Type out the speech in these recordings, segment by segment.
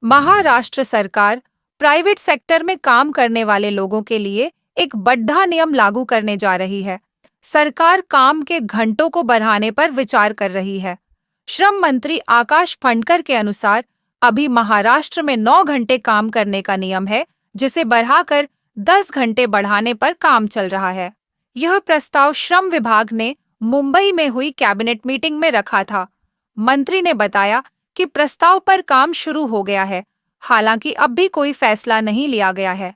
महाराष्ट्र सरकार private sector में काम करने वाले लोगों के लिए एक बड़ा नियम लागू करने जा रही है। सरकार काम के घंटों को बढ़ाने पर विचार कर रही है। श्रम मंत्री आकाश फंडकर के अनुसार अभी महाराष्ट्र में 9 घंटे काम करने का नियम है, जिसे बढ़ाकर 10 घंटे बढ़ाने पर काम चल रहा है। यह प्रस्ताव श्रम विभाग ने मुंबई में हुई कैबिनेट मीटिंग में रखा था। मंत्री ने बताया कि प्रस्ताव पर काम शुरू हो गया है, हालांकि अब भी कोई फैसला नहीं लिया गया है।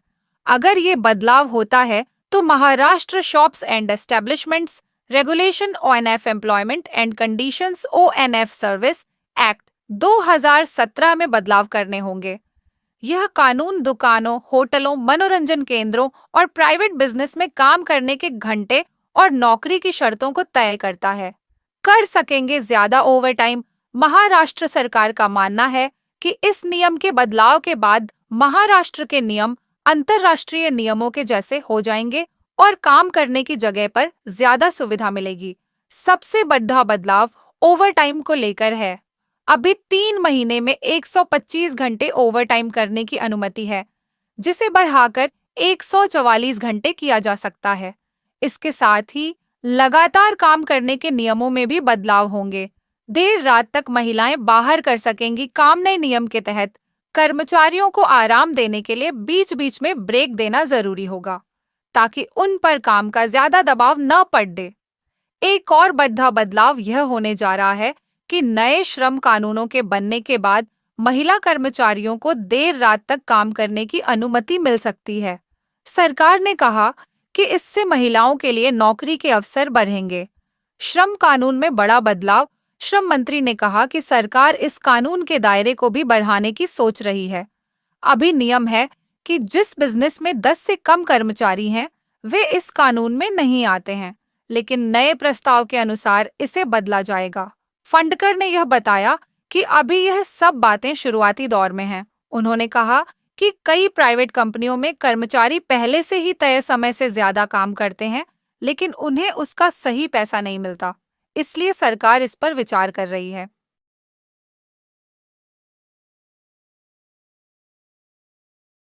अगर ये बदलाव होता है तो Maharashtra shops and establishments regulation of employment and conditions of service act 2017 में बदलाव करने होंगे। यह कानून दुकानों, होटलों, मनोरंजन केंद्रों और प्राइवेट बिजनेस में काम करने के घंटे और नौकरी की शर्तों को तय करता है। कर सकेंगे ज्यादा ओवरटाइम। महाराष्ट्र सरकार का मानना है कि इस नियम के बदलाव के बाद महाराष्ट्र के नियम अंतर्राष्ट्रीय नियमों के जैसे हो जाएंगे और काम करने की जगह पर ज्यादा सुविधा मिलेगी। सबसे बड़ा बदलाव ओवरटाइम को लेकर है। अभी 3 महीने में 125 घंटे ओवरटाइम करने की अनुमति है, जिसे बढ़ाकर 144 घंटे किया जा सकता है। इसके साथ ही लगातार काम करने के नियमों में भी बदलाव होंगे। देर रात तक महिलाएं बाहर कर सकेंगी काम। नए नियम के तहत कर्मचारियों को आराम देने के लिए बीच बीच में ब्रेक देना जरूरी होगा, ताकि उन पर काम का ज्यादा दबाव न पड़े। एक और बड़ा बदलाव यह होने जा रहा है कि नए श्रम कानूनों के बनने के बाद महिला कर्मचारियों को देर रात तक काम करने की अनुमति मिल सकती है। सरकार ने कहा कि इससे महिलाओं के लिए नौकरी के अवसर बढ़ेंगे। श्रम कानून में बड़ा बदलाव। श्रम मंत्री ने कहा कि सरकार इस कानून के दायरे को भी बढ़ाने की सोच रही है। अभी नियम है कि जिस बिजनेस में 10 से कम कर्मचारी हैं, वे इस कानून में नहीं आते हैं, लेकिन नए प्रस्ताव के अनुसार इसे बदला जाएगा। फंडकर ने यह बताया कि अभी यह सब बातें शुरुआती दौर में हैं। उन्होंने कहा कि कई प्राइवेट कंपनियों में कर्मचारी पहले से ही तय समय से ज्यादा काम करते हैं, लेकिन उन्हें उसका सही पैसा नहीं मिलता। इसलिए सरकार इस पर विचार कर रही है।